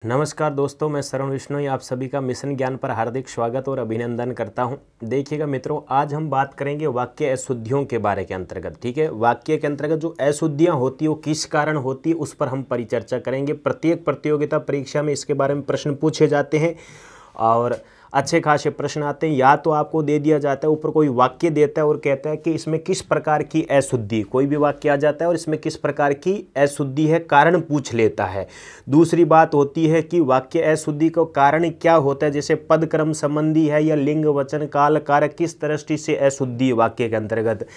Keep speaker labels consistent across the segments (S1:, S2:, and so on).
S1: नमस्कार दोस्तों, मैं शरण विश्नोई आप सभी का मिशन ज्ञान पर हार्दिक स्वागत और अभिनंदन करता हूं। देखिएगा मित्रों, आज हम बात करेंगे वाक्य अशुद्धियों के बारे के अंतर्गत। ठीक है, वाक्य के अंतर्गत जो अशुद्धियां होती है वो किस कारण होती है उस पर हम परिचर्चा करेंगे। प्रत्येक प्रतियोगिता परीक्षा में इसके बारे में प्रश्न पूछे जाते हैं और अच्छे खासे प्रश्न आते हैं। या तो आपको दे दिया जाता है, ऊपर कोई वाक्य देता है और कहता है कि इसमें किस प्रकार की अशुद्धि, कोई भी वाक्य आ जाता है और इसमें किस प्रकार की अशुद्धि है कारण पूछ लेता है। दूसरी बात होती है कि वाक्य अशुद्धि का कारण क्या होता है, जैसे पद क्रम संबंधी है या लिंग वचन काल कारक, किस दृष्टि से अशुद्धि है वाक्य के अंतर्गत।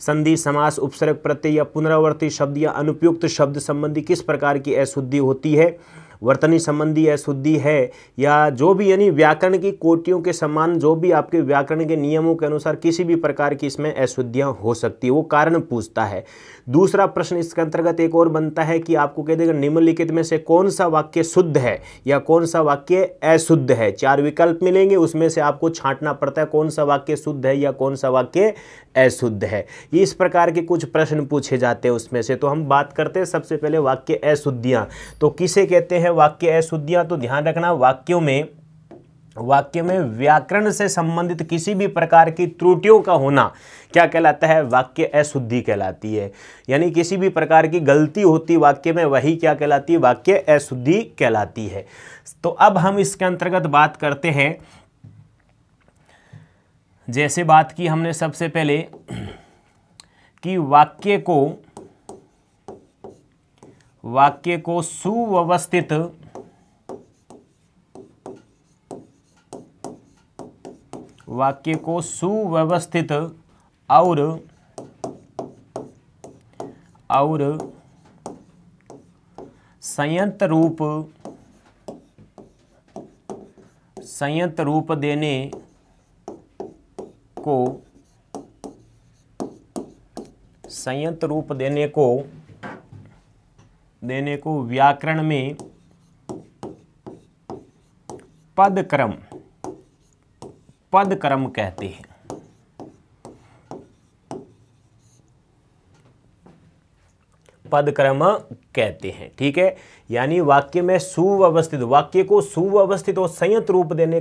S1: संधि समास उपसर्ग प्रत्यय या पुनरावर्ती शब्द या अनुपयुक्त शब्द संबंधी किस प्रकार की अशुद्धि होती है। वर्तनी संबंधी अशुद्धि है या जो भी, यानी व्याकरण की कोटियों के समान जो भी आपके व्याकरण के नियमों के अनुसार किसी भी प्रकार की इसमें अशुद्धियां हो सकती है, वो कारण पूछता है। दूसरा प्रश्न इसके अंतर्गत एक और बनता है कि आपको कह देगा निम्नलिखित में से कौन सा वाक्य शुद्ध है या कौन सा वाक्य अशुद्ध है। 4 विकल्प मिलेंगे, उसमें से आपको छांटना पड़ता है कौन सा वाक्य शुद्ध है या कौन सा वाक्य अशुद्ध है। ये इस प्रकार के कुछ प्रश्न पूछे जाते हैं उसमें से। तो हम बात करते हैं सबसे पहले वाक्य अशुद्धियां। तो किसे कहते हैं वाक्य अशुद्धियां? तो ध्यान रखना, वाक्य में व्याकरण से संबंधित किसी भी प्रकार की त्रुटियों का होना क्या कहलाता है? वाक्य अशुद्धि कहलाती है। यानी किसी भी प्रकार की गलती होती वाक्य में, वही क्या कहलाती है? वाक्य अशुद्धि कहलाती है। तो अब हम इसके अंतर्गत बात करते हैं, जैसे बात की हमने सबसे पहले कि वाक्य को सुव्यवस्थित और संयत रूप देने को व्याकरण में पद क्रम कहते हैं। पद क्रम कहते हैं। ठीक है, यानी वाक्य में सुव्यवस्थित, वाक्य को सुव्यवस्थित और संयत रूप देने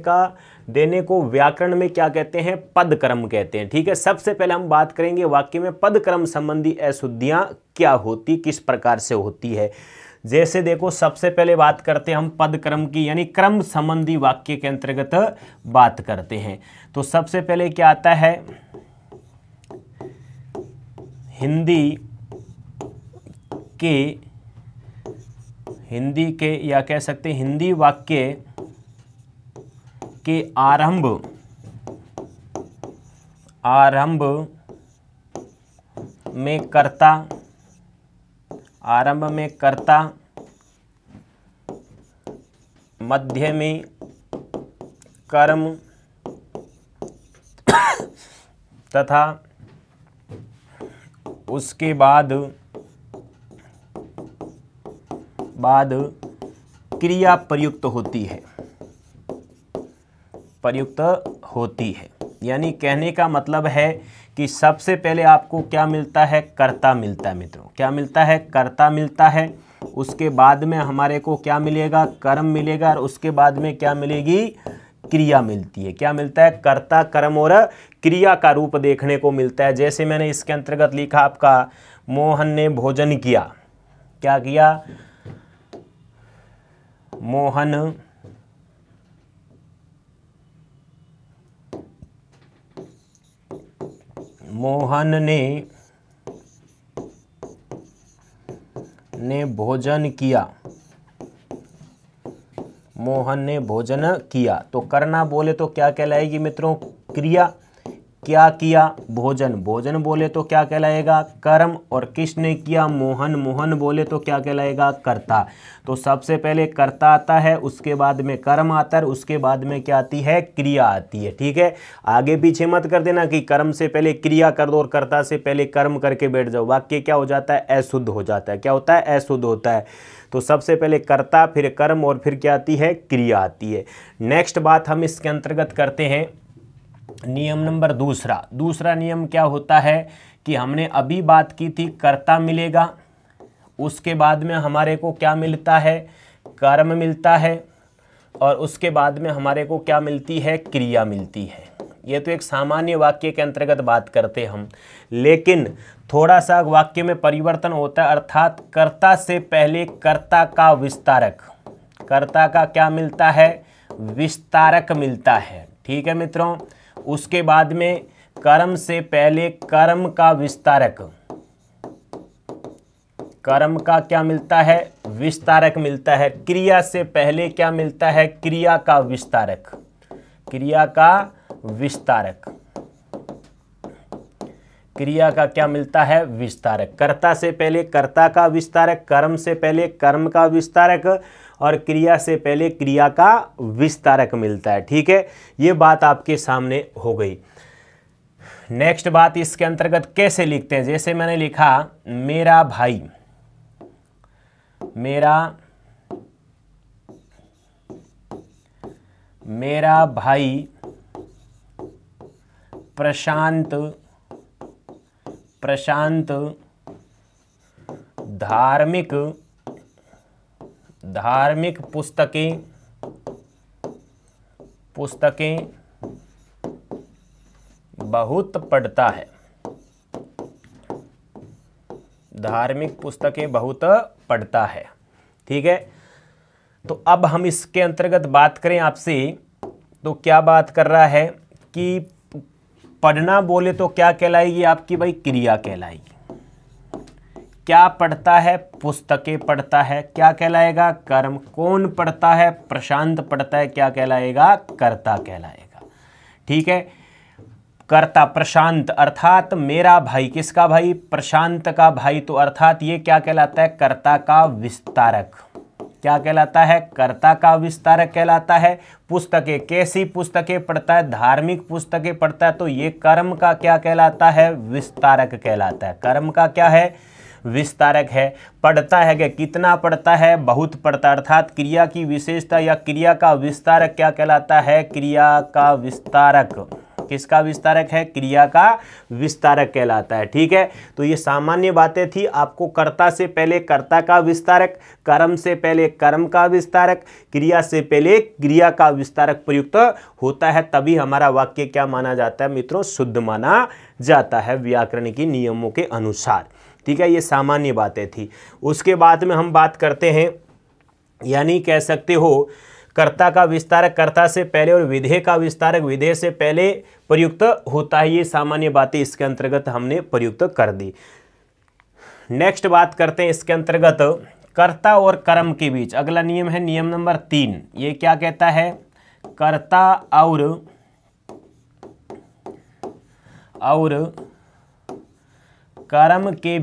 S1: को व्याकरण में क्या कहते हैं? पद क्रम कहते हैं। ठीक है, सबसे पहले हम बात करेंगे वाक्य में पद क्रम संबंधी अशुद्धियां क्या होती, किस प्रकार से होती है। जैसे देखो, सबसे पहले बात करते हैं हम पद क्रम की, यानी क्रम संबंधी वाक्य के अंतर्गत बात करते हैं। तो सबसे पहले क्या आता है? हिंदी के या कह सकते हैं हिंदी वाक्य के आरंभ में कर्ता, मध्य में कर्म तथा उसके बाद क्रिया प्रयुक्त होती है। यानी कहने का मतलब है कि सबसे पहले आपको क्या मिलता है? कर्ता मिलता है मित्रों। क्या मिलता है? कर्ता मिलता है। उसके बाद में हमारे को क्या मिलेगा? कर्म मिलेगा। और उसके बाद में क्या मिलेगी? क्रिया मिलती है। क्या मिलता है? कर्ता, कर्म और क्रिया का रूप देखने को मिलता है। जैसे मैंने इसके अंतर्गत लिखा आपका, मोहन ने भोजन किया। क्या किया? मोहन ने भोजन किया। मोहन ने भोजन किया। तो करना बोले तो क्या कहलाएगी मित्रों? क्रिया। क्या किया? भोजन। भोजन बोले तो क्या कहलाएगा? कर्म। और किसने किया? मोहन। मोहन बोले तो क्या कहलाएगा? कर्ता। तो सबसे पहले कर्ता आता है, उसके बाद में कर्म आता है, उसके बाद में क्या आती है? क्रिया आती है। ठीक है, आगे पीछे मत कर देना कि कर्म से पहले क्रिया कर दो और कर्ता से पहले कर्म करके बैठ जाओ। वाक्य क्या हो जाता है? अशुद्ध हो जाता है। क्या होता है? अशुद्ध होता है। तो सबसे पहले कर्ता, फिर कर्म और फिर क्या आती है? क्रिया आती है। नेक्स्ट बात हम इसके अंतर्गत करते हैं नियम नंबर दूसरा नियम क्या होता है कि हमने अभी बात की थी कर्ता मिलेगा, उसके बाद में हमारे को क्या मिलता है? कर्म मिलता है और उसके बाद में हमारे को क्या मिलती है, क्रिया मिलती है। ये तो एक सामान्य वाक्य के अंतर्गत बात करते हम, लेकिन थोड़ा सा वाक्य में परिवर्तन होता है, अर्थात कर्ता से पहले कर्ता का विस्तारक, कर्ता का क्या मिलता है, विस्तारक मिलता है। ठीक है मित्रों, उसके बाद में कर्म से पहले कर्म का विस्तारक, कर्म का क्या मिलता है, विस्तारक मिलता है। क्रिया से पहले क्या मिलता है, क्रिया का विस्तारक, क्रिया का विस्तारक, क्रिया का क्या मिलता है, विस्तारक। कर्ता से पहले कर्ता का विस्तारक, कर्म से पहले कर्म का विस्तारक और क्रिया से पहले क्रिया का विस्तारक मिलता है। ठीक है, ये बात आपके सामने हो गई। नेक्स्ट बात, इसके अंतर्गत कैसे लिखते हैं, जैसे मैंने लिखा मेरा भाई, मेरा भाई प्रशांत धार्मिक पुस्तकें बहुत पढ़ता है, धार्मिक पुस्तकें बहुत पढ़ता है। ठीक है, तो अब हम इसके अंतर्गत बात करें आपसे, तो क्या बात कर रहा है कि पढ़ना बोले तो क्या कहलाएगी आपकी भाई, क्रिया कहलाएगी। क्या पढ़ता है, पुस्तकें पढ़ता है, क्या कहलाएगा, कर्म। कौन पढ़ता है, प्रशांत पढ़ता है, क्या कहलाएगा, कर्ता कहलाएगा। ठीक है, कर्ता प्रशांत, अर्थात मेरा भाई, किसका भाई, प्रशांत का भाई, तो अर्थात ये क्या कहलाता है, कर्ता का विस्तारक। क्या कहलाता है, कर्ता का विस्तारक कहलाता है। पुस्तकें, कैसी पुस्तकें पढ़ता है, धार्मिक पुस्तकें पढ़ता है, तो ये कर्म का क्या कहलाता है, विस्तारक कहलाता है। कर्म का क्या है, विस्तारक है। पढ़ता है, क्या कितना पढ़ता है, बहुत पढ़ता, अर्थात क्रिया की विशेषता या क्रिया का विस्तारक क्या कहलाता है, क्रिया का विस्तारक। किसका विस्तारक है, क्रिया का विस्तारक कहलाता है। ठीक है, तो ये सामान्य बातें थी। आपको कर्ता से पहले कर्ता का विस्तारक, कर्म से पहले कर्म का विस्तारक, क्रिया से पहले क्रिया का विस्तारक प्रयुक्त होता है, तभी हमारा वाक्य क्या माना जाता है मित्रों, शुद्ध माना जाता है व्याकरण के नियमों के अनुसार। ठीक है, ये सामान्य बातें थी। उसके बाद में हम बात करते हैं, यानी कह सकते हो कर्ता का विस्तारक कर्ता से पहले और विधेय का विस्तारक विधेय से पहले प्रयुक्त होता है। ये सामान्य बातें इसके अंतर्गत हमने प्रयुक्त कर दी। नेक्स्ट बात करते हैं इसके अंतर्गत कर्ता और कर्म के बीच। अगला नियम है नियम नंबर 3। ये क्या कहता है, कर्ता और कर्म के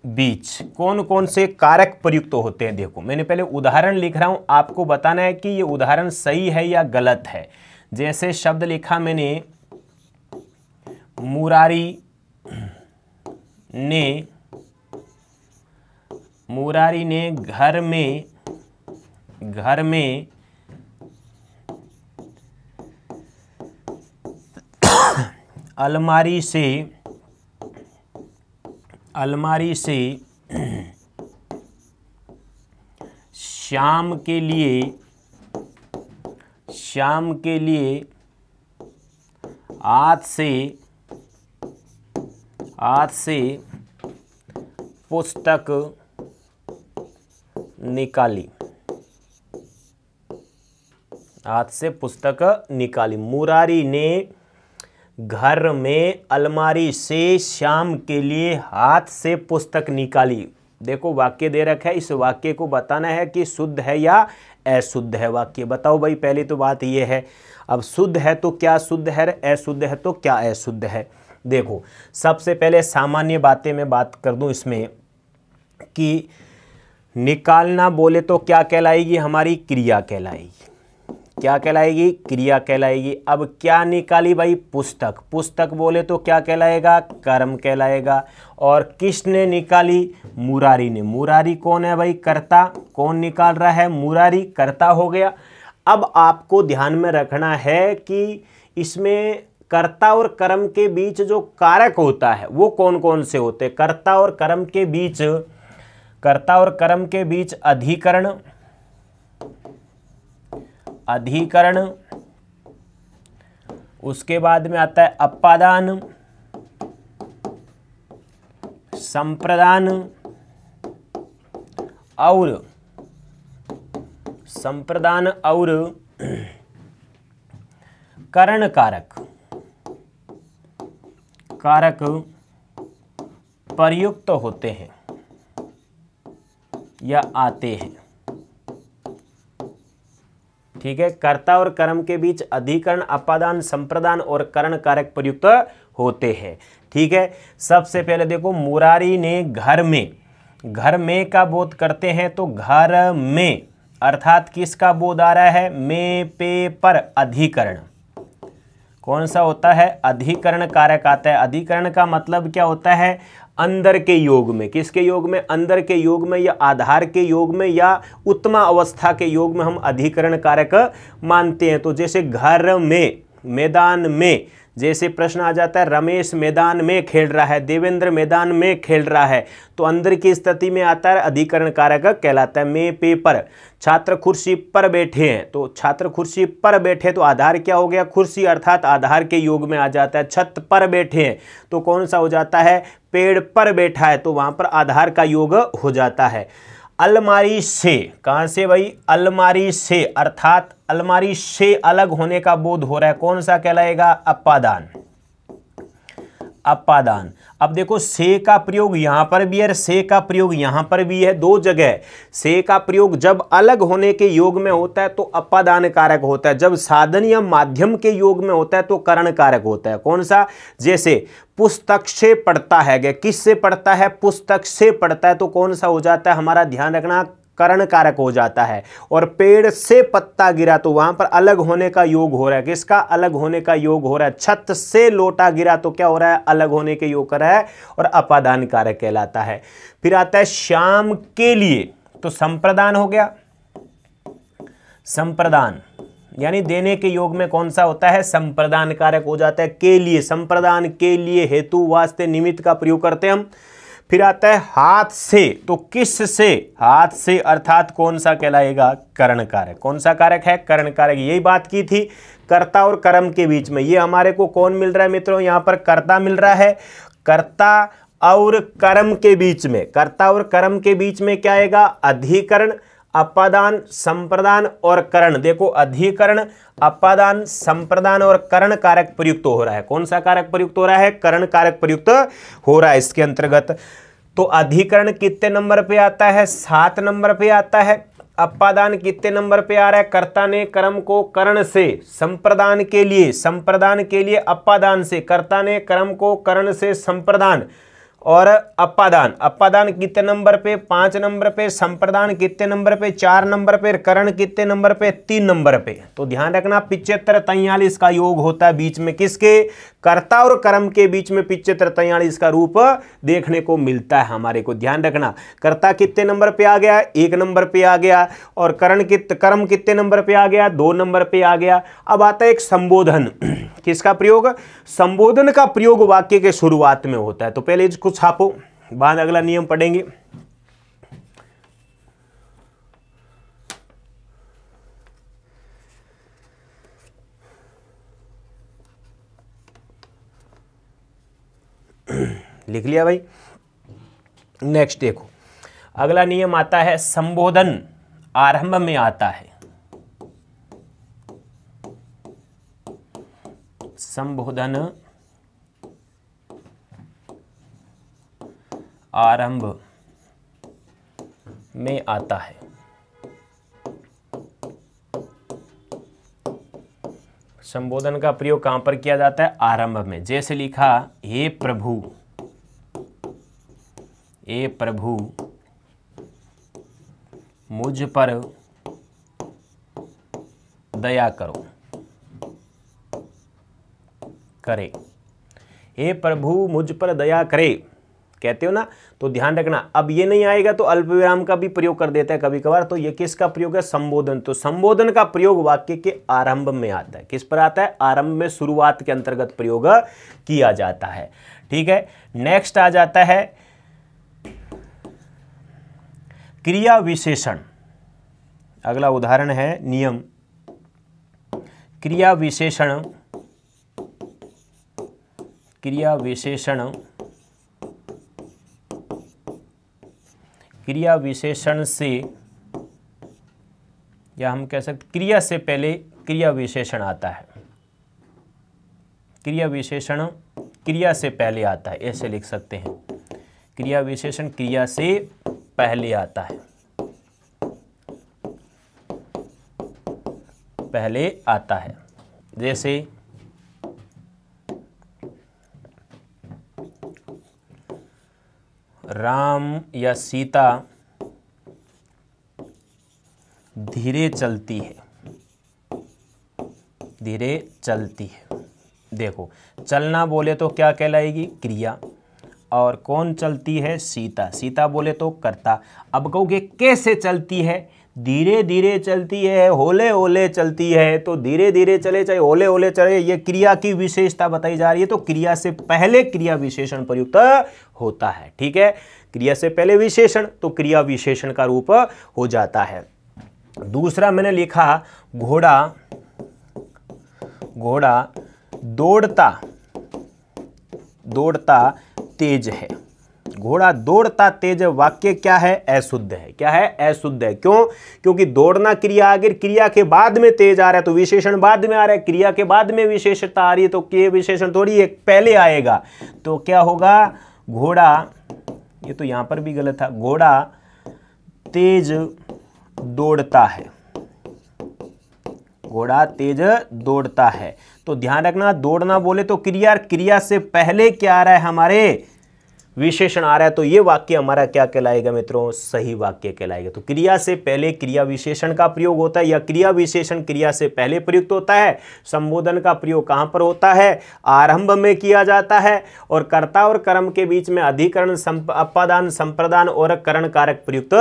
S1: बीच कौन कौन से कारक प्रयुक्त होते हैं। देखो, मैंने पहले उदाहरण लिख रहा हूं, आपको बताना है कि ये उदाहरण सही है या गलत है। जैसे शब्द लिखा मैंने, मुरारी ने घर में अलमारी से शाम के लिए हाथ से पुस्तक निकाली, हाथ से पुस्तक निकाली। मुरारी ने घर में अलमारी से शाम के लिए हाथ से पुस्तक निकाली। देखो, वाक्य दे रखा है, इस वाक्य को बताना है कि शुद्ध है या अशुद्ध है वाक्य। बताओ भाई, पहले तो बात ये है। अब शुद्ध है तो क्या शुद्ध है, अशुद्ध है तो क्या अशुद्ध है। देखो, सबसे पहले सामान्य बातें मैं बात कर दूं इसमें कि निकालना बोले तो क्या कहलाएगी, हमारी क्रिया कहलाएगी। क्या कहलाएगी, क्रिया कहलाएगी। अब क्या निकाली भाई, पुस्तक। पुस्तक बोले तो क्या कहलाएगा, कर्म कहलाएगा। और किसने निकाली, मुरारी ने। मुरारी कौन है भाई, कर्ता। कौन निकाल रहा है, मुरारी, कर्ता हो गया। अब आपको ध्यान में रखना है कि इसमें कर्ता और कर्म के बीच जो कारक होता है वो कौन कौन से होते हैं। कर्ता और कर्म के बीच कर्ता और कर्म के बीच अधिकरण, अधिकरण, उसके बाद में आता है अपादान, संप्रदान और संप्रदान और करण कारक, कारक प्रयुक्त होते हैं या आते हैं। ठीक है, कर्ता और कर्म के बीच अधिकरण, अपादान, संप्रदान और करण कारक प्रयुक्त होते हैं। ठीक है, सबसे पहले देखो मुरारी ने घर में, घर में का बोध करते हैं तो घर में अर्थात किसका बोध आ रहा है, में पे पर अधिकरण, कौन सा होता है, अधिकरण कारक आता है। अधिकरण का मतलब क्या होता है, अंदर के योग में, किसके योग में, अंदर के योग में या आधार के योग में या उत्तमा अवस्था के योग में हम अधिकरण कारक मानते हैं। तो जैसे घर में, मैदान में, जैसे प्रश्न आ जाता है रमेश मैदान में खेल रहा है, देवेंद्र मैदान में खेल रहा है, तो अंदर की स्थिति में आता है अधिकरण कारक कहलाता है। में पे पर, छात्र कुर्सी पर बैठे हैं तो छात्र कुर्सी पर बैठे तो आधार क्या हो गया, कुर्सी, अर्थात आधार के योग में आ जाता है। छत पर बैठे हैं तो कौन सा हो जाता है, पेड़ पर बैठा है तो वहां पर आधार का योग हो जाता है। अलमारी से, कहां से भाई, अलमारी से, अर्थात अलमारी से अलग होने का बोध हो रहा है, कौन सा कहलाएगा, अपादान, अपादान। अब देखो से का प्रयोग यहां पर भी है, से का प्रयोग यहां पर भी है, दो जगह। से का प्रयोग जब अलग होने के योग में होता है तो अपादान कारक होता है, जब साधन या माध्यम के योग में होता है तो करण कारक होता है। कौन सा, जैसे पुस्तक से पढ़ता है, किससे पढ़ता है, पुस्तक से पढ़ता है तो कौन सा हो जाता है, हमारा ध्यान रखना, करण कारक हो जाता है। और पेड़ से पत्ता गिरा तो वहां पर अलग होने का योग हो रहा है, किसका, अलग होने का योग हो रहा है। छत से लोटा गिरा तो क्या हो रहा है, अलग होने के योग कर रहा है और अपादान कारक कहलाता है। फिर आता है शाम के लिए, तो संप्रदान हो गया, संप्रदान यानी देने के योग में कौन सा होता है, संप्रदान कारक हो जाता है। के लिए, संप्रदान के लिए, हेतु, वास्ते, निमित्त का प्रयोग करते हैं हम। फिर आता है हाथ से, तो किस से, हाथ से, अर्थात कौन सा कहलाएगा, करण कारक। कौन सा कारक है, करण कारक। यही बात की थी कर्ता और कर्म के बीच में। ये हमारे को कौन मिल रहा है मित्रों, यहाँ पर कर्ता मिल रहा है। कर्ता और कर्म के बीच में, कर्ता और कर्म के बीच में क्या आएगा, अधिकरण, अपादान, संप्रदान और करण। देखो अधिकरण, अपादान, संप्रदान और करण कारक प्रयुक्त हो रहा है। कौन सा कारक प्रयुक्त हो रहा है, करण कारक प्रयुक्त हो रहा है इसके अंतर्गत। तो अधिकरण कितने नंबर पे आता है, 7 नंबर पे आता है। अपादान कितने नंबर पे आ रहा है, कर्ता ने कर्म को करण से, संप्रदान के लिए, संप्रदान के लिए अपादान से, कर्ता ने कर्म को करण से संप्रदान और अपादान, अपादान कितने नंबर पे, 5 नंबर पे, संप्रदान कितने नंबर पे, 4 नंबर पे, करण कितने नंबर पे, 3 नंबर पे। तो ध्यान रखना 75 43 का योग होता है बीच में, किसके, कर्ता और कर्म के बीच में 75 43 का रूप देखने को मिलता है हमारे को। ध्यान रखना कर्ता कितने नंबर पे आ गया, 1 नंबर पे आ गया, और कर्म कितने नंबर पे आ गया, 2 नंबर पे आ गया। अब आता है एक संबोधन, किसका प्रयोग, संबोधन का प्रयोग वाक्य के शुरुआत में होता है। तो पहले इसको छापो, बाद अगला नियम पढ़ेंगे। लिख लिया भाई। नेक्स्ट देखो, अगला नियम आता है संबोधन आरंभ में आता है, संबोधन आरंभ में आता है। संबोधन का प्रयोग कहां पर किया जाता है, आरंभ में। जैसे लिखा, हे प्रभु, हे प्रभु मुझ पर दया करो, करे, हे प्रभु मुझ पर दया करे कहते हो ना, तो ध्यान रखना। अब ये नहीं आएगा तो अल्प विराम का भी प्रयोग कर देता है कभी कभार, तो ये किसका प्रयोग है, संबोधन। तो संबोधन का प्रयोग वाक्य के आरंभ में आता है। किस पर आता है, आरंभ में, शुरुआत के अंतर्गत प्रयोग किया जाता है। ठीक है, नेक्स्ट आ जाता है क्रिया विशेषण, अगला उदाहरण है नियम। क्रिया विशेषण, क्रिया विशेषण, क्रिया विशेषण से, या हम कह सकते क्रिया से पहले क्रिया विशेषण आता है। क्रिया विशेषण क्रिया से पहले आता है, ऐसे लिख सकते हैं। क्रिया विशेषण क्रिया से पहले आता है, पहले आता है। जैसे राम या सीता धीरे चलती है, धीरे चलती है। देखो, चलना बोले तो क्या कहलाएगी? क्रिया। और कौन चलती है? सीता। सीता बोले तो कर्ता। अब कहोगे कैसे चलती है? धीरे धीरे चलती है, होले होले चलती है। तो धीरे धीरे चले चाहे होले होले चले, ये क्रिया की विशेषता बताई जा रही है। तो क्रिया से पहले क्रिया विशेषण प्रयुक्त होता है। ठीक है, क्रिया से पहले विशेषण, तो क्रिया विशेषण का रूप हो जाता है। दूसरा मैंने लिखा घोड़ा, घोड़ा दौड़ता, दौड़ता तेज है। घोड़ा दौड़ता तेज, वाक्य क्या है? अशुद्ध है। क्या है? अशुद्ध है। क्यों? क्योंकि दौड़ना क्रिया, अगर क्रिया के बाद में तेज आ रहा है तो विशेषण बाद में आ रहा है, क्रिया के बाद में विशेषता आ रही है, तो के विशेषण थोड़ी एक पहले आएगा। तो क्या होगा? घोड़ा, ये तो यहां पर भी गलत था, घोड़ा तेज दौड़ता है, घोड़ा तेज दौड़ता है। तो ध्यान रखना, दौड़ना बोले तो क्रिया, क्रिया से पहले क्या आ रहा है? हमारे विशेषण आ रहा है। तो ये वाक्य हमारा क्या कहलाएगा मित्रों? सही वाक्य कहलाएगा। तो क्रिया से पहले क्रिया विशेषण का प्रयोग होता है, या क्रिया विशेषण क्रिया से पहले प्रयुक्त होता है। संबोधन का प्रयोग कहां पर होता है? आरंभ में किया जाता है। और कर्ता और कर्म के बीच में अधिकरण, अपादान, संप्रदान और करण कारक प्रयुक्त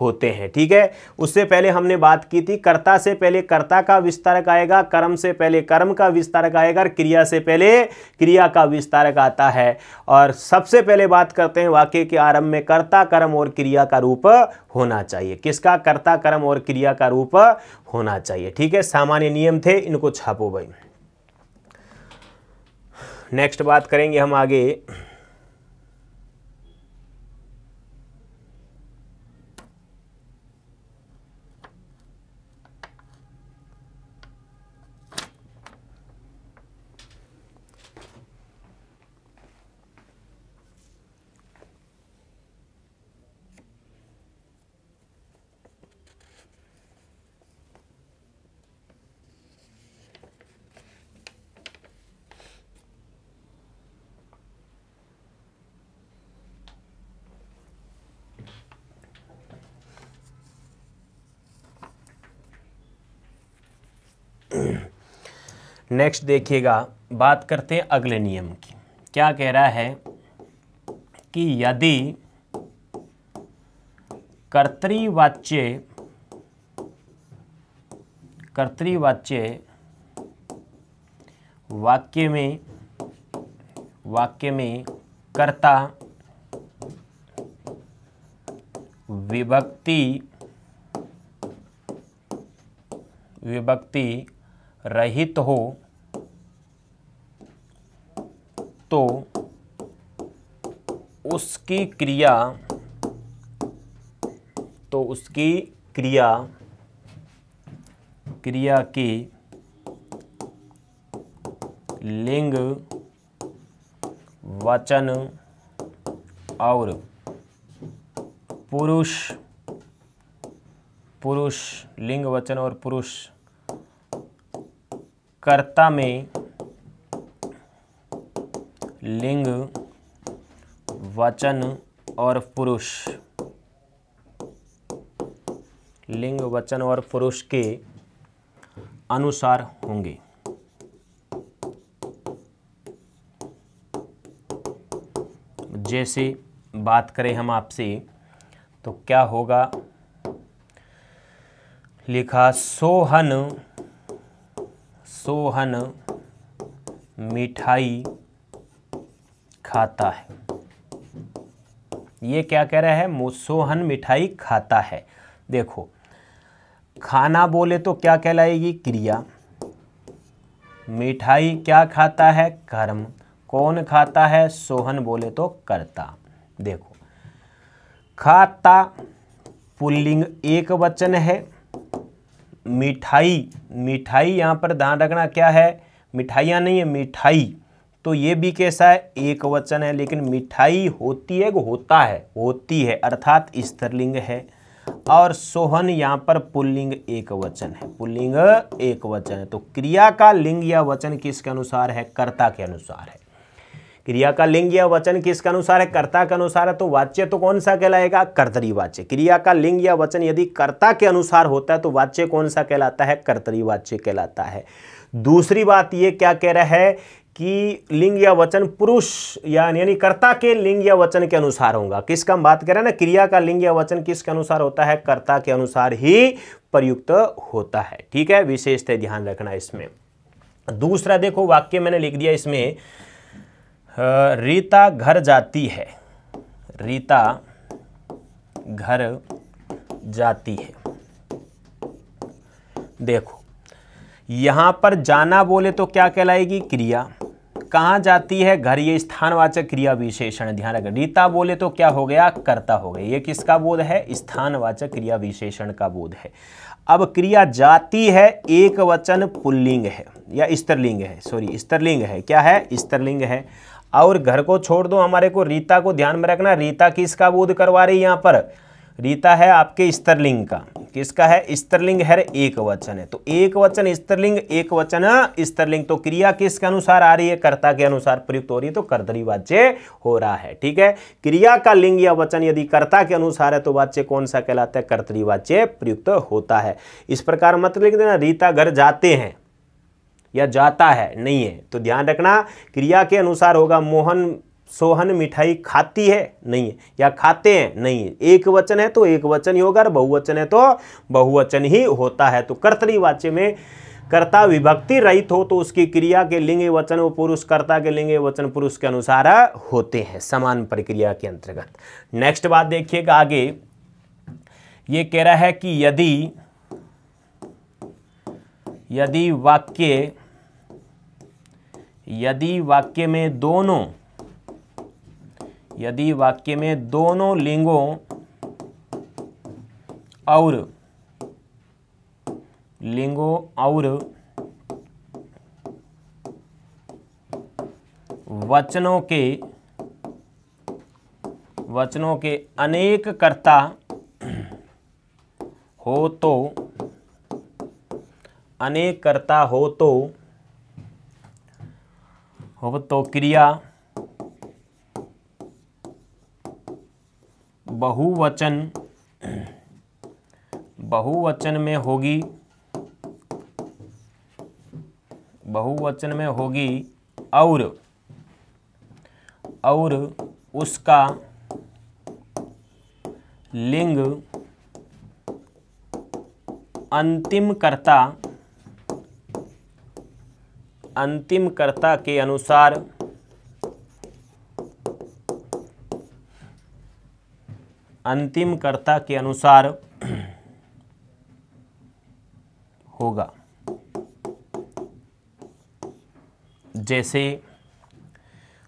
S1: होते हैं। ठीक है, उससे पहले हमने बात की थी, कर्ता से पहले कर्ता का विस्तारक आएगा, कर्म से पहले कर्म का विस्तारक आएगा, क्रिया से पहले क्रिया का विस्तारक आता है। और सबसे पहले बात करते हैं वाक्य के आरंभ में कर्ता, कर्म और क्रिया का रूप होना चाहिए। किसका? कर्ता, कर्म और क्रिया का रूप होना चाहिए। ठीक है, सामान्य नियम थे, इनको छापो भाई। नेक्स्ट बात करेंगे हम आगे। नेक्स्ट देखिएगा, बात करते हैं अगले नियम की। क्या कह रहा है कि यदि कर्तृवाच्य, कर्तृवाच्य वाक्य में कर्ता विभक्ति रहित हो तो उसकी क्रिया की लिंग, वचन और पुरुष, लिंग, वचन और पुरुष, कर्ता में लिंग, वचन और पुरुष, लिंग, वचन और पुरुष के अनुसार होंगे। जैसे बात करें हम आपसे तो क्या होगा? लिखा सोहन मिठाई खाता है। ये क्या कह रहा है, सोहन मिठाई खाता है। देखो खाना बोले तो क्या कहलाएगी, क्रिया। मिठाई क्या खाता है, कर्म। कौन खाता है, सोहन बोले तो कर्ता। देखो खाता पुल्लिंग एक वचन है, मिठाई, मिठाई यहाँ पर ध्यान रखना क्या है, मिठाइयाँ नहीं है, मिठाई, तो ये भी कैसा है, एक वचन है। लेकिन मिठाई होती है, होता है, होती है अर्थात स्त्रीलिंग है। और सोहन यहाँ पर पुल्लिंग एक वचन है, पुल्लिंग एक वचन है। तो क्रिया का लिंग या वचन किसके अनुसार है, कर्ता के अनुसार है। क्रिया का लिंग या वचन किसके अनुसार है, कर्ता के अनुसार है। तो वाच्य तो कौन सा कहलाएगा, कर्तरीवाच्य। क्रिया का लिंग या वचन यदि कर्ता के अनुसार होता है तो वाच्य कौन सा कहलाता है, कर्तरीवाच्य कहलाता है। दूसरी बात ये क्या कह रहा है कि लिंग या वचन पुरुष यानी कर्ता के लिंग या वचन के अनुसार होगा। किसका हम बात कर रहे हैं ना, क्रिया का लिंग या वचन किसके अनुसार होता है, कर्ता के अनुसार ही प्रयुक्त होता है। ठीक है, विशेषतः ध्यान रखना इसमें। दूसरा देखो वाक्य मैंने लिख दिया इसमें, रीता घर जाती है, रीता घर जाती है। देखो यहां पर जाना बोले तो क्या कहलाएगी, क्रिया। कहां जाती है, घर, ये स्थानवाचक क्रिया विशेषण, ध्यान रखें। रीता बोले तो क्या हो गया, कर्ता हो गया। ये किसका बोध है, स्थानवाचक क्रिया विशेषण का बोध है। अब क्रिया जाती है एक वचन पुल्लिंग है या स्त्रीलिंग है, सॉरी स्त्रीलिंग है, क्या है, स्त्रीलिंग है। और घर को छोड़ दो, हमारे को रीता को ध्यान में रखना। रीता किसका बोध करवा रही है यहाँ पर, रीता है आपके स्त्रीलिंग का। किसका है, स्त्रीलिंग है, एक वचन है। तो एक वचन स्त्रीलिंग, एक वचन स्त्रीलिंग। तो क्रिया किसके अनुसार आ रही है, कर्ता के अनुसार प्रयुक्त हो रही है, तो कर्तरीवाच्य हो रहा है। ठीक है, क्रिया का लिंग या वचन यदि कर्ता के अनुसार है तो वाच्य कौन सा कहलाता है, कर्तरीवाच्य प्रयुक्त होता है। इस प्रकार मत लिख देना रीता घर जाते हैं या जाता है, नहीं है। तो ध्यान रखना क्रिया के अनुसार होगा। मोहन सोहन मिठाई खाती है, नहीं है, या खाते हैं, नहीं है। एक वचन है तो एक वचन ही होगा, और बहुवचन है तो बहुवचन ही होता है। तो कर्तरीवाच्य में कर्ता विभक्ति रहित हो तो उसकी क्रिया के लिंग वचन वो पुरुष, कर्ता के लिंग वचन पुरुष के अनुसार होते हैं, समान प्रक्रिया के अंतर्गत। नेक्स्ट बात देखिएगा आगे, ये कह रहा है कि यदि वाक्य में दोनों लिंगों और वचनों के अनेक कर्ता हो तो क्रिया बहुवचन में होगी और उसका लिंग अंतिम कर्ता के अनुसार होगा। जैसे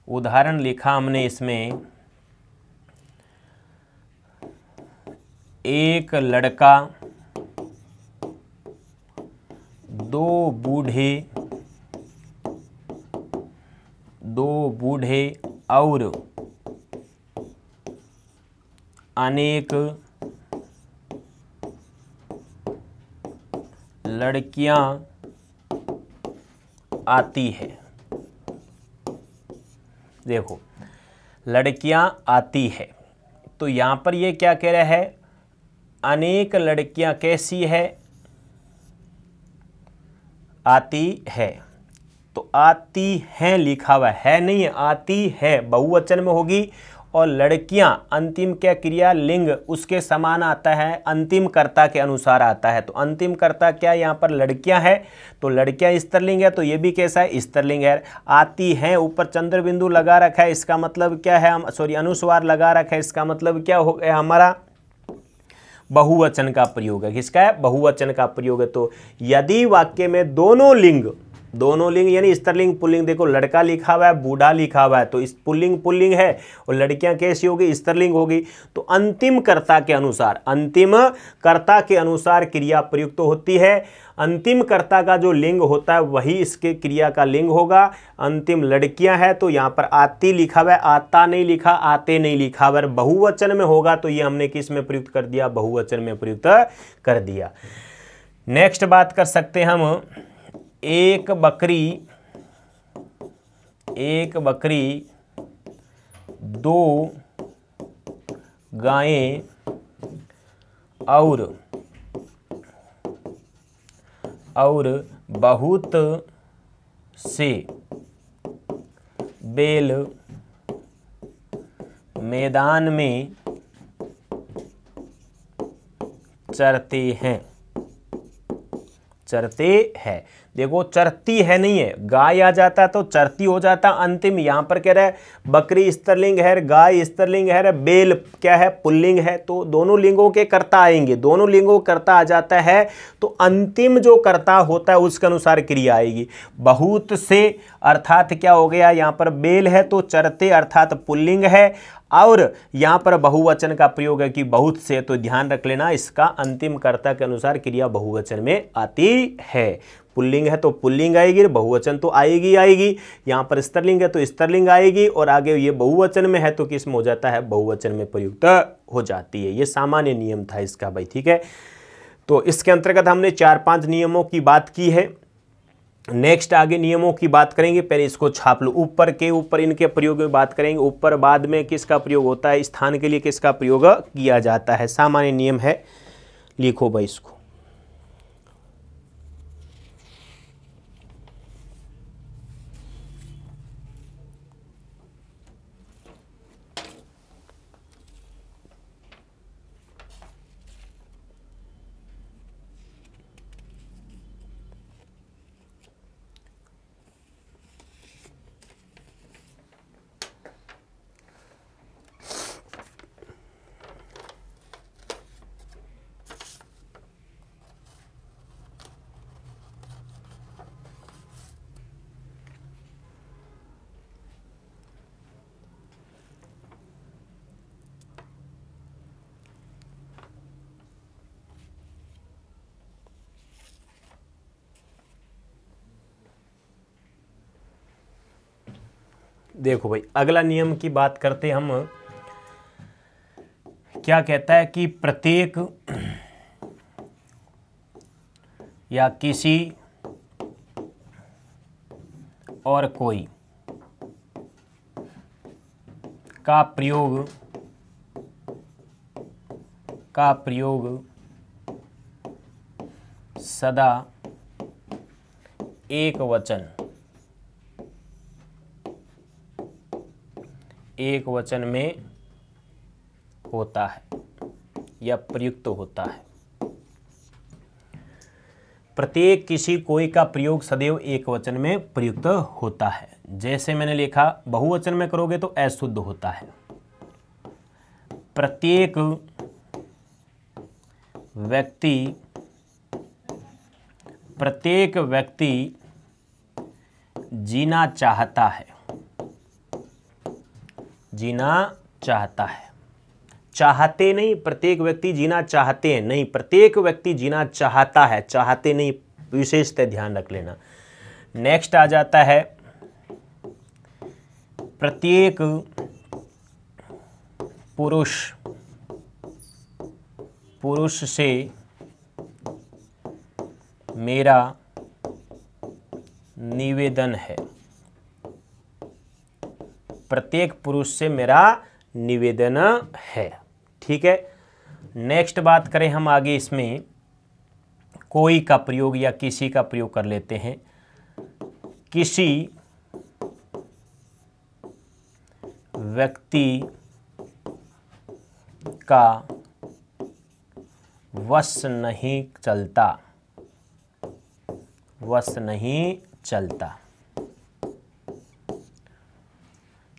S1: उदाहरण लिखा हमने इसमें, एक लड़का, दो बूढ़े और अनेक लड़कियां आती है। देखो लड़कियां आती है, तो यहां पर ये क्या कह रहा है, अनेक लड़कियां कैसी है, आती है। तो आती हैं लिखा हुआ है नहीं है, आती है बहुवचन में होगी और लड़कियां अंतिम क्या क्रिया लिंग उसके समान आता है, अंतिम कर्ता के अनुसार आता है। तो अंतिम कर्ता क्या यहाँ पर लड़कियां है, तो लड़कियां स्त्रीलिंग है, तो ये भी कैसा है, स्त्रीलिंग है। आती हैं, ऊपर चंद्र बिंदु लगा रखा है, इसका मतलब क्या है, सॉरी अनुस्वार लगा रखा है, इसका मतलब क्या हो गया हमारा, बहुवचन का प्रयोग है। किसका है, बहुवचन का प्रयोग है। तो यदि वाक्य में दोनों लिंग यानी स्त्रीलिंग पुल्लिंग, देखो लड़का लिखा हुआ है, बूढ़ा लिखा हुआ है, तो इस पुल्लिंग पुल्लिंग है और लड़कियां कैसी होगी, स्त्रीलिंग होगी। तो अंतिम कर्ता के अनुसार क्रिया प्रयुक्त होती है। अंतिम कर्ता का जो लिंग होता है वही इसके क्रिया का लिंग होगा। अंतिम लड़कियां है तो यहाँ पर आती लिखा हुआ है, आता नहीं लिखा, आते नहीं लिखा हुआ है। बहुवचन में होगा तो ये हमने किस में प्रयुक्त कर दिया, बहुवचन में प्रयुक्त कर दिया। नेक्स्ट बात कर सकते हैं हम, एक बकरी, दो गायें और बहुत से बैल मैदान में चरते हैं। देखो चरती है नहीं है, गाय आ जाता तो चरती हो जाता अंतिम। यहां पर कह रहा है बकरी स्त्रीलिंग है, गाय स्त्रीलिंग है, बेल क्या है, पुल्लिंग है। तो दोनों लिंगों के कर्ता आएंगे, दोनों लिंगों कर्ता आ जाता है तो अंतिम जो कर्ता होता है उसके अनुसार क्रिया आएगी। बहुत से अर्थात क्या हो गया, यहां पर बेल है तो चरते अर्थात पुल्लिंग है, और यहां पर बहुवचन का प्रयोग है कि बहुत से, तो ध्यान रख लेना इसका अंतिम कर्ता के अनुसार क्रिया बहुवचन में आती है। पुल्लिंग है तो पुल्लिंग आएगी, बहुवचन तो आएगी। यहां पर स्त्रीलिंग है तो स्त्रीलिंग आएगी, और आगे ये बहुवचन में है तो किस में हो जाता है, बहुवचन में प्रयुक्त हो जाती है। ये सामान्य नियम था इसका भाई, ठीक है। तो इसके अंतर्गत हमने 4-5 नियमों की बात की है। नेक्स्ट आगे नियमों की बात करेंगे, पहले इसको छाप लो। ऊपर इनके प्रयोग में बात करेंगे। ऊपर बाद में किसका प्रयोग होता है, स्थान के लिए किसका प्रयोग किया जाता है, सामान्य नियम है, लिखो भाई इसको। देखो भाई अगला नियम की बात करते हम, क्या कहता है कि प्रत्येक या किसी और कोई का प्रयोग सदा एक वचन में होता है या प्रयुक्त होता है। प्रत्येक किसी कोई का प्रयोग सदैव एक वचन में प्रयुक्त होता है। जैसे मैंने लिखा, बहुवचन में करोगे तो अशुद्ध होता है। प्रत्येक व्यक्ति जीना चाहता है। चाहते नहीं, प्रत्येक व्यक्ति जीना चाहते हैं नहीं, प्रत्येक व्यक्ति जीना चाहता है, चाहते नहीं, विशेषतः ध्यान रख लेना। नेक्स्ट आ जाता है, प्रत्येक पुरुष से मेरा निवेदन है। प्रत्येक पुरुष से मेरा निवेदन है, ठीक है। नेक्स्ट बात करें हम आगे, इसमें कोई का प्रयोग या किसी का प्रयोग कर लेते हैं। किसी व्यक्ति का वश नहीं चलता, वश नहीं चलता।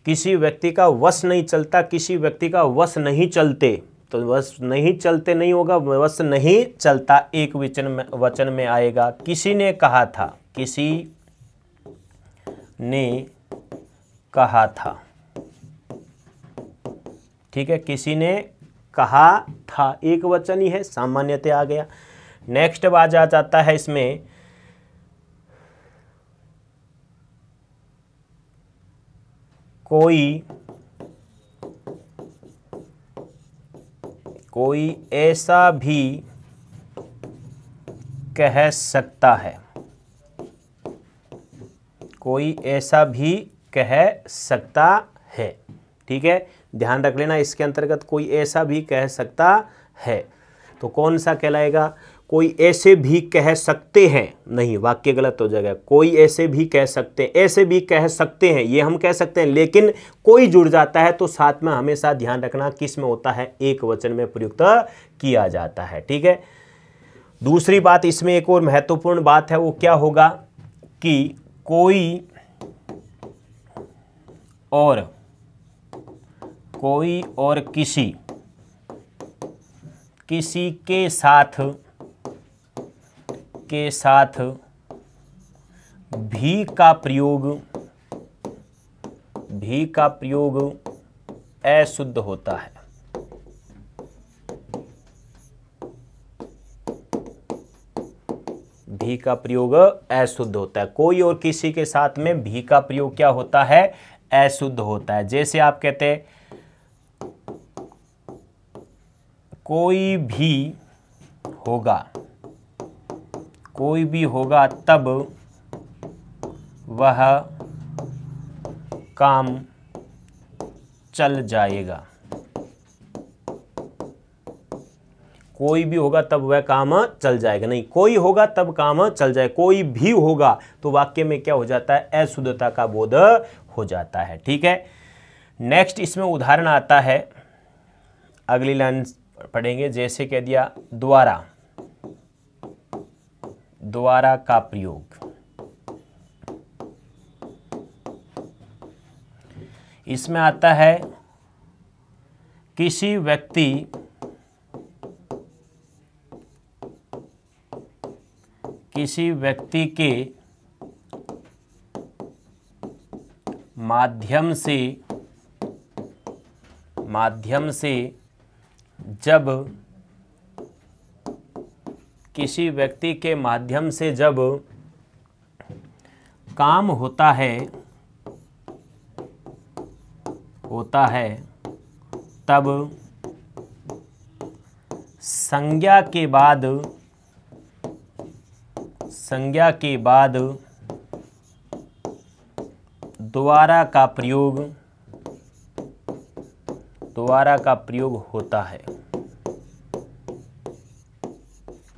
S1: किसी व्यक्ति का वश नहीं चलता, किसी व्यक्ति का वश नहीं चलते, तो वश नहीं चलते नहीं होगा, वश नहीं चलता एक वचन में आएगा। किसी ने कहा था, किसी ने कहा था, ठीक है, किसी ने कहा था एक वचन ही है, सामान्यतः आ गया। नेक्स्ट बात आ जाता है इसमें कोई ऐसा भी कह सकता है, कोई ऐसा भी कह सकता है, ठीक है, ध्यान रख लेना इसके अंतर्गत कोई ऐसा भी कह सकता है। तो कौन सा कहलाएगा? कोई ऐसे भी कह सकते हैं, नहीं, वाक्य गलत हो जाएगा। कोई ऐसे भी कह सकते हैं, ऐसे भी कह सकते हैं, ये हम कह सकते हैं, लेकिन कोई जुड़ जाता है तो साथ में हमेशा ध्यान रखना किस में होता है, एक वचन में प्रयुक्त किया जाता है, ठीक है। दूसरी बात इसमें एक और महत्वपूर्ण बात है, वो क्या होगा कि कोई और किसी के साथ भी का प्रयोग अशुद्ध होता है। भी का प्रयोग अशुद्ध होता है। कोई और किसी के साथ में भी का प्रयोग क्या होता है? अशुद्ध होता है। जैसे आप कहते हैं कोई भी होगा तब वह काम चल जाएगा। कोई भी होगा तब वह काम चल जाएगा, नहीं, कोई होगा तब काम चल जाए। कोई भी होगा तो वाक्य में क्या हो जाता है? अशुद्धता का बोध हो जाता है, ठीक है। नेक्स्ट इसमें उदाहरण आता है, अगली लाइन पढ़ेंगे। जैसे कह दिया द्वारा का प्रयोग। इसमें आता है किसी व्यक्ति के माध्यम से जब किसी व्यक्ति के माध्यम से जब काम होता है तब संज्ञा के बाद द्वारा का प्रयोग होता है।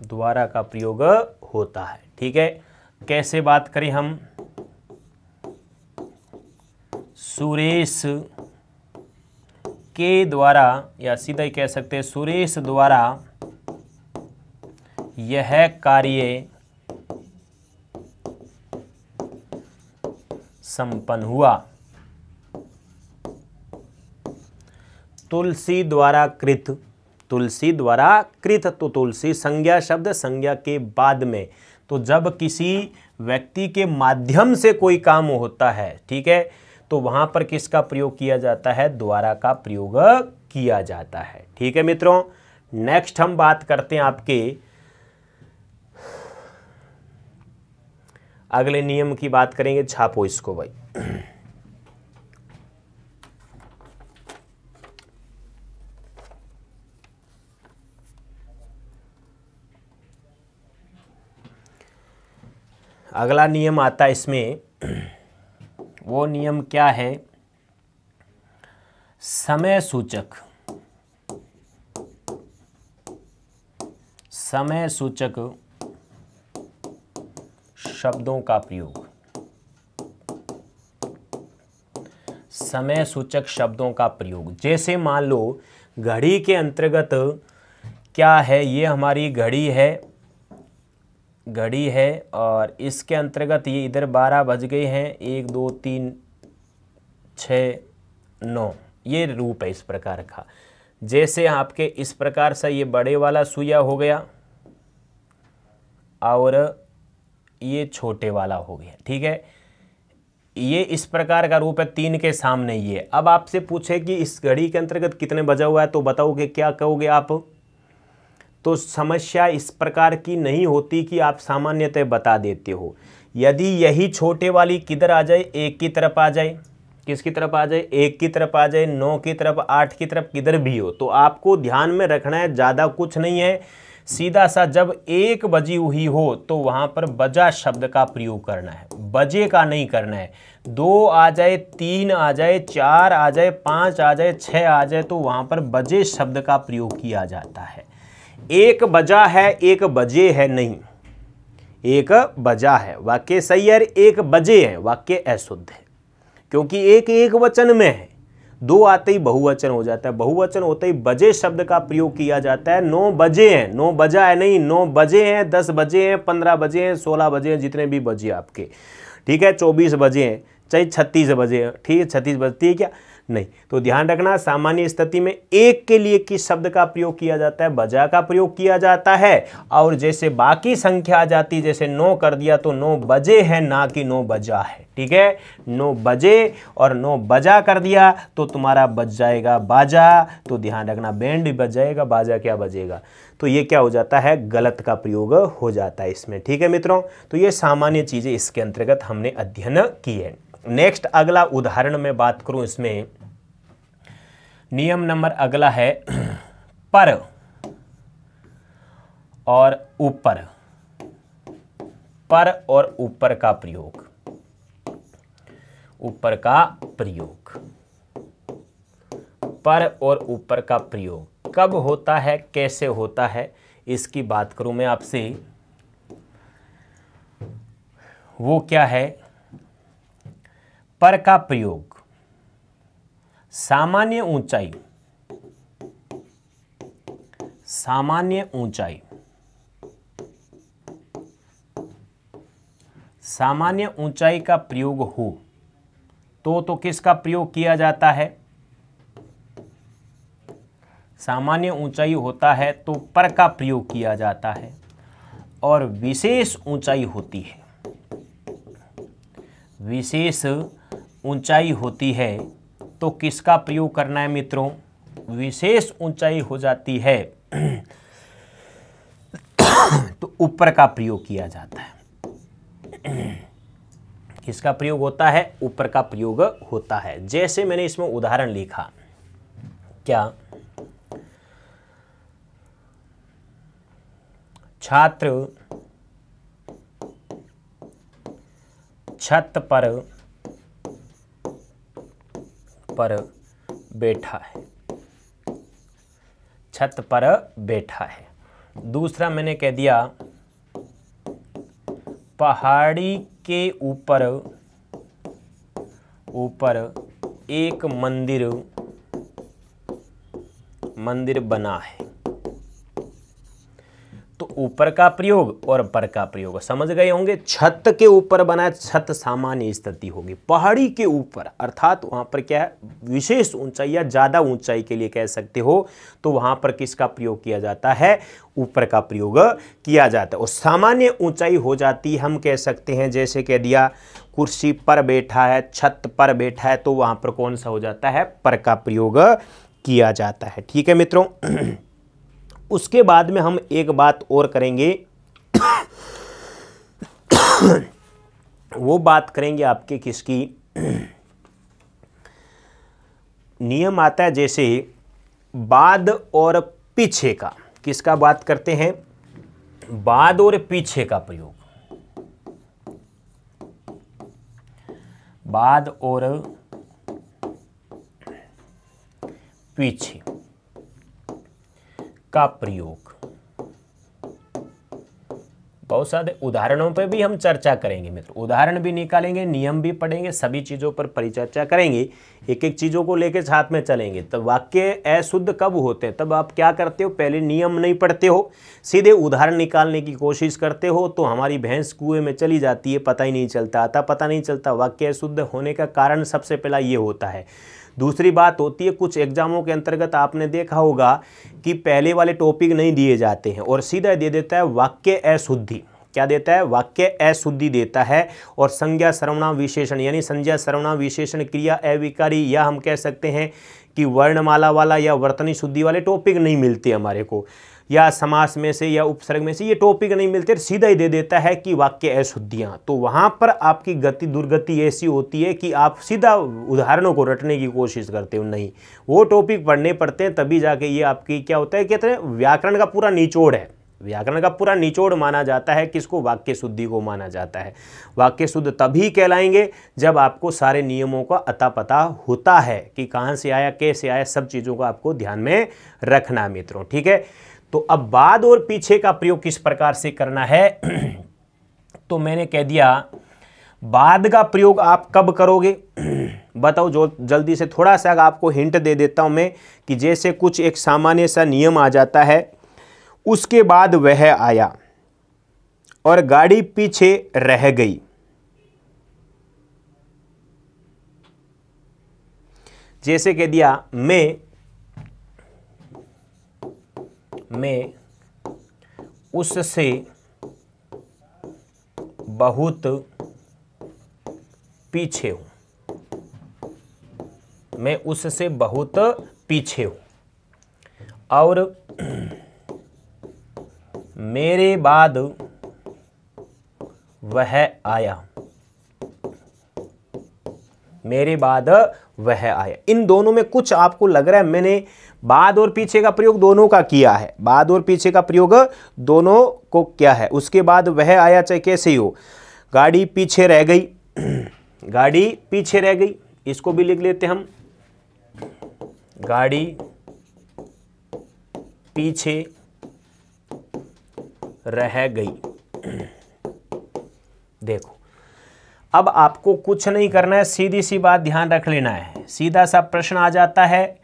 S1: द्वारा का प्रयोग होता है, ठीक है। कैसे बात करें हम? सुरेश के द्वारा, या सीधा ही कह सकते हैं सुरेश द्वारा यह कार्य संपन्न हुआ। तुलसी द्वारा कृत, तो तुलसी संज्ञा शब्द, संज्ञा के बाद में, तो जब किसी व्यक्ति के माध्यम से कोई काम होता है, ठीक है, तो वहां पर किसका प्रयोग किया जाता है? द्वारा का प्रयोग किया जाता है, ठीक है मित्रों। नेक्स्ट हम बात करते हैं आपके अगले नियम की बात करेंगे। छापो इसको भाई। अगला नियम आता है इसमें, वो नियम क्या है? समय सूचक शब्दों का प्रयोग। समय सूचक शब्दों का प्रयोग। जैसे मान लो घड़ी के अंतर्गत क्या है, ये हमारी घड़ी है और इसके अंतर्गत ये इधर 12 बज गए हैं, 1 2 3 6 9, ये रूप है इस प्रकार का। जैसे आपके इस प्रकार से ये बड़े वाला सुइया हो गया और ये छोटे वाला हो गया, ठीक है। ये इस प्रकार का रूप है, 3 के सामने ये। अब आपसे पूछे कि इस घड़ी के अंतर्गत कितने बजा हुआ है, तो बताओगे, क्या कहोगे आप? तो समस्या इस प्रकार की नहीं होती कि आप सामान्यतः बता देते हो। यदि यही छोटे वाली किधर आ जाए, 1 की तरफ आ जाए, किसकी तरफ आ जाए, 1 की तरफ आ जाए, 9 की तरफ, 8 की तरफ, किधर भी हो, तो आपको ध्यान में रखना है, ज़्यादा कुछ नहीं है। सीधा सा जब 1 बजी हुई हो तो वहाँ पर बजा शब्द का प्रयोग करना है, बजे का नहीं करना है। 2 आ जाए, 3 आ जाए, 4 आ जाए, 5 आ जाए, 6 आ जाए, तो वहाँ पर बजे शब्द का प्रयोग किया जाता है। 1 बजा है, 1 बजे है नहीं, 1 बजा है वाक्य सही है, 1 बजे है वाक्य अशुद्ध है, क्योंकि 1 एक वचन में है। 2 आते ही बहुवचन हो जाता है, बहुवचन होते ही बजे शब्द का प्रयोग किया जाता है। 9 बजे हैं, 9 बजा है नहीं, 9 बजे हैं, 10 बजे हैं, 15 बजे हैं, 16 बजे हैं, जितने भी बजे आपके, ठीक है, 24 बजे हैं, चाहे 36 बजे हैं, ठीक है, 36 बजती है क्या, नहीं। तो ध्यान रखना, सामान्य स्थिति में 1 के लिए किस शब्द का प्रयोग किया जाता है, बजा का प्रयोग किया जाता है। और जैसे बाकी संख्या आ जाती, जैसे 9 कर दिया तो 9 बजे है, ना कि 9 बजा है, ठीक है। 9 बजे और 9 बजा कर दिया तो तुम्हारा बज जाएगा बाजा। तो ध्यान रखना, बैंड भी बज जाएगा, बाजा क्या बजेगा। तो ये क्या हो जाता है, गलत का प्रयोग हो जाता है इसमें, ठीक है मित्रों। तो ये सामान्य चीज़ें इसके अंतर्गत हमने अध्ययन की है। नेक्स्ट अगला उदाहरण में बात करूं, इसमें नियम नंबर अगला है पर और ऊपर, पर और ऊपर का प्रयोग, ऊपर का प्रयोग, पर और ऊपर का प्रयोग कब होता है, कैसे होता है, इसकी बात करूं मैं आपसे। वो क्या है, पर का प्रयोग सामान्य ऊंचाई, सामान्य ऊंचाई, सामान्य ऊंचाई का प्रयोग हो तो किसका प्रयोग किया जाता है, सामान्य ऊंचाई होता है तो पर का प्रयोग किया जाता है। और विशेष ऊंचाई होती है, विशेष ऊंचाई होती है तो किसका प्रयोग करना है मित्रों, विशेष ऊंचाई हो जाती है तो ऊपर का प्रयोग किया जाता है। किसका प्रयोग होता है, ऊपर का प्रयोग होता है। जैसे मैंने इसमें उदाहरण लिखा, क्या, छात्र छत पर बैठा है, छत पर बैठा है। दूसरा मैंने कह दिया, पहाड़ी के ऊपर एक मंदिर बना है। तो ऊपर का प्रयोग और पर का प्रयोग समझ गए होंगे। छत के ऊपर बना है, छत सामान्य स्थिति होगी। पहाड़ी के ऊपर अर्थात वहां पर क्या है, विशेष ऊंचाई या ज्यादा ऊंचाई के लिए कह सकते हो, तो वहां पर किसका प्रयोग किया जाता है, ऊपर का प्रयोग किया जाता है। और सामान्य ऊंचाई हो जाती हम कह सकते हैं, जैसे कह दिया कुर्सी पर बैठा है, छत पर बैठा है, तो वहां पर कौन सा हो जाता है, पर का प्रयोग किया जाता है। ठीक है मित्रों। उसके बाद में हम एक बात और करेंगे वो बात करेंगे आपके किसकी, नियम आता है जैसे बाद और पीछे का। किसका बात करते हैं, बाद और पीछे का प्रयोग, बाद और पीछे का प्रयोग, बहुत सारे उदाहरणों पे भी हम चर्चा करेंगे मित्रों, उदाहरण भी निकालेंगे, नियम भी पढ़ेंगे, सभी चीज़ों पर परिचर्चा करेंगे, एक एक चीज़ों को लेकर साथ में चलेंगे। तब वाक्य अशुद्ध कब होते हैं, तब आप क्या करते हो, पहले नियम नहीं पढ़ते हो, सीधे उदाहरण निकालने की कोशिश करते हो, तो हमारी भैंस कुएं में चली जाती है, पता ही नहीं चलता, आता पता नहीं चलता। वाक्य अशुद्ध होने का कारण सबसे पहला ये होता है। दूसरी बात होती है, कुछ एग्जामों के अंतर्गत आपने देखा होगा कि पहले वाले टॉपिक नहीं दिए जाते हैं और सीधा दे देता है वाक्य अशुद्धि। क्या देता है, वाक्य अशुद्धि देता है। और संज्ञा सर्वनाम विशेषण यानी संज्ञा सर्वनाम विशेषण क्रिया अविकारी, या हम कह सकते हैं कि वर्णमाला वाला या वर्तनी शुद्धि वाले टॉपिक नहीं मिलते हमारे को, या समास में से या उपसर्ग में से ये टॉपिक नहीं मिलते, सीधा ही दे देता है कि वाक्य अशुद्धियाँ। तो वहाँ पर आपकी गति दुर्गति ऐसी होती है कि आप सीधा उदाहरणों को रटने की कोशिश करते हो, नहीं, वो टॉपिक पढ़ने पड़ते हैं, तभी जाके ये आपकी क्या होता है, कहते हैं व्याकरण का पूरा निचोड़ है। व्याकरण का पूरा निचोड़ माना जाता है किसको, वाक्य शुद्धि को माना जाता है। वाक्य शुद्ध तभी कहलाएंगे जब आपको सारे नियमों का अता पता होता है कि कहाँ से आया, कैसे आया, सब चीज़ों को आपको ध्यान में रखना मित्रों, ठीक है। तो अब बाद और पीछे का प्रयोग किस प्रकार से करना है, तो मैंने कह दिया बाद का प्रयोग आप कब करोगे, बताओ, जो जल्दी से थोड़ा सा आपको हिंट दे देता हूं मैं कि जैसे कुछ एक सामान्य सा नियम आ जाता है, उसके बाद वह आया और गाड़ी पीछे रह गई। जैसे कह दिया मैं उससे बहुत पीछे हूं, मैं उससे बहुत पीछे हूं, और मेरे बाद वह आया, मेरे बाद वह आया। इन दोनों में कुछ आपको लग रहा है मैंने बाद और पीछे का प्रयोग दोनों का किया है, बाद और पीछे का प्रयोग दोनों को क्या है। उसके बाद वह आया चाहे कैसे ही हो, गाड़ी पीछे रह गई, गाड़ी पीछे रह गई, इसको भी लिख लेते हम, गाड़ी पीछे रह गई। देखो अब आपको कुछ नहीं करना है, सीधी सी बात ध्यान रख लेना है। सीधा सा प्रश्न आ जाता है,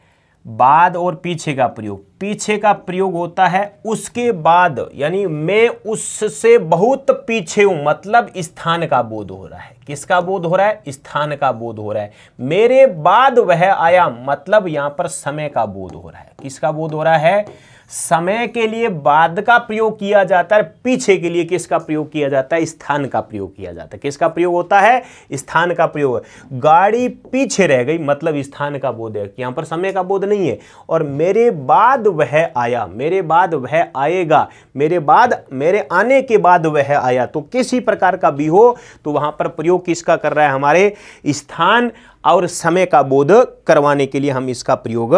S1: बाद और पीछे का प्रयोग, पीछे का प्रयोग होता है उसके बाद, यानी मैं उससे बहुत पीछे हूं, मतलब स्थान का बोध हो रहा है। किसका बोध हो रहा है, स्थान का बोध हो रहा है। मेरे बाद वह आया, मतलब यहां पर समय का बोध हो रहा है। किसका बोध हो रहा है, समय के लिए बाद का प्रयोग किया जाता है, पीछे के लिए किसका प्रयोग किया जाता है, स्थान का प्रयोग किया जाता है। किसका प्रयोग होता है, स्थान का प्रयोग। गाड़ी पीछे रह गई, मतलब स्थान का बोध है, यहां पर समय का बोध नहीं है। और मेरे बाद वह आया, मेरे बाद वह आएगा, मेरे बाद, मेरे आने के बाद वह आया, तो किसी प्रकार का भी हो तो वहां पर प्रयोग किसका कर रहा है, हमारे स्थान और समय का बोध करवाने के लिए हम इसका प्रयोग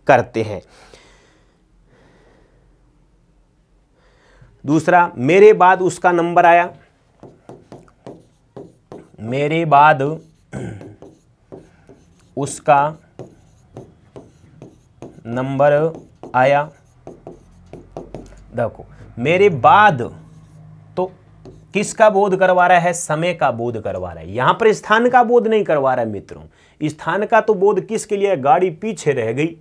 S1: करते हैं। दूसरा, मेरे बाद उसका नंबर आया, मेरे बाद उसका नंबर आया। देखो मेरे बाद तो किसका बोध करवा रहा है, समय का बोध करवा रहा है, यहां पर स्थान का बोध नहीं करवा रहा है मित्रों। स्थान का तो बोध किसके लिए, गाड़ी पीछे रह गई,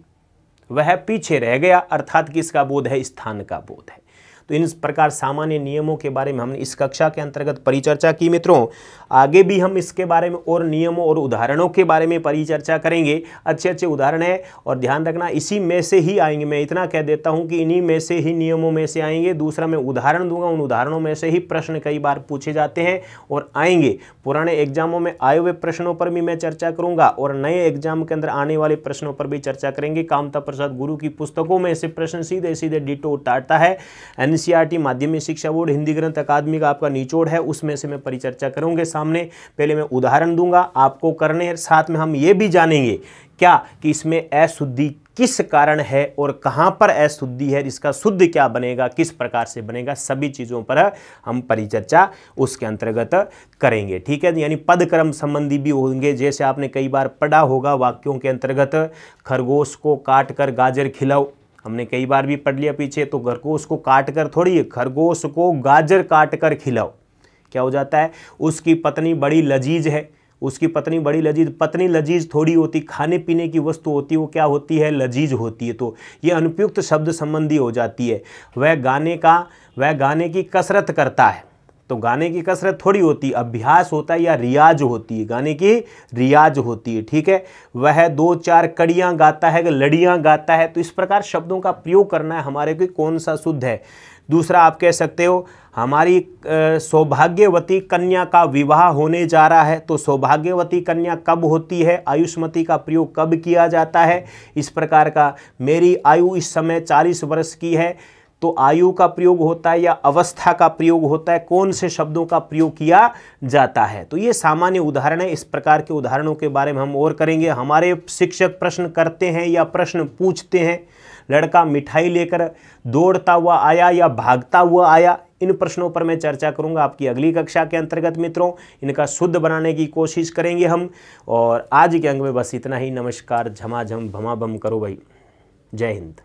S1: वह पीछे रह गया, अर्थात किसका बोध है, स्थान का बोध है। तो इन प्रकार सामान्य नियमों के बारे में हमने इस कक्षा के अंतर्गत परिचर्चा की मित्रों। आगे भी हम इसके बारे में और नियमों और उदाहरणों के बारे में परिचर्चा करेंगे। अच्छे अच्छे उदाहरण है और ध्यान रखना इसी में से ही आएंगे। मैं इतना कह देता हूं कि इन्हीं में से ही नियमों में से आएंगे। दूसरा मैं उदाहरण दूंगा, उन उदाहरणों में से ही प्रश्न कई बार पूछे जाते हैं और आएंगे। पुराने एग्जामों में आए हुए प्रश्नों पर भी मैं चर्चा करूंगा और नए एग्जाम के अंदर आने वाले प्रश्नों पर भी चर्चा करेंगे। कामता प्रसाद गुरु की पुस्तकों में से प्रश्न सीधे सीधे डिटो उतारता है। एनसीईआरटी माध्यमिक शिक्षा बोर्ड हिंदी ग्रंथ अकादमी का आपका निचोड़ है, उसमें से मैं परिचर्चा करूंगे सामने। पहले मैं उदाहरण दूंगा, आपको करने, साथ में हम ये भी जानेंगे क्या कि इसमें अशुद्धि किस कारण है और कहां पर अशुद्धि है, इसका शुद्ध क्या बनेगा, किस प्रकार से बनेगा, सभी चीज़ों पर हम परिचर्चा उसके अंतर्गत करेंगे। ठीक है, यानी पद क्रम संबंधी भी होंगे। जैसे आपने कई बार पढ़ा होगा वाक्यों के अंतर्गत, खरगोश को काट कर गाजर खिलाओ, हमने कई बार भी पढ़ लिया पीछे। तो खरगोश को काट कर थोड़ी, खरगोश को गाजर काट कर खिलाओ, क्या हो जाता है, उसकी पत्नी बड़ी लजीज है, उसकी पत्नी बड़ी लजीज, पत्नी लजीज थोड़ी होती, खाने पीने की वस्तु होती है वो क्या होती है, लजीज होती है। तो ये अनुपयुक्त शब्द संबंधी हो जाती है। वह गाने की कसरत करता है, तो गाने की कसरत थोड़ी होती, अभ्यास होता है या रियाज होती है, गाने की रियाज होती है, ठीक है। वह 2-4 कड़ियाँ गाता है, लड़ियाँ गाता है। तो इस प्रकार शब्दों का प्रयोग करना है हमारे को, कौन सा शुद्ध है। दूसरा आप कह सकते हो हमारी सौभाग्यवती कन्या का विवाह होने जा रहा है। तो सौभाग्यवती कन्या कब होती है, आयुष्मती का प्रयोग कब किया जाता है, इस प्रकार का। मेरी आयु इस समय 40 वर्ष की है, तो आयु का प्रयोग होता है या अवस्था का प्रयोग होता है, कौन से शब्दों का प्रयोग किया जाता है। तो ये सामान्य उदाहरण है। इस प्रकार के उदाहरणों के बारे में हम और करेंगे। हमारे शिक्षक प्रश्न करते हैं या प्रश्न पूछते हैं, लड़का मिठाई लेकर दौड़ता हुआ आया या भागता हुआ आया, इन प्रश्नों पर मैं चर्चा करूंगा आपकी अगली कक्षा के अंतर्गत मित्रों। इनका शुद्ध बनाने की कोशिश करेंगे हम। और आज के अंक में बस इतना ही। नमस्कार, झमाझम भमाभम करो भाई। जय हिंद।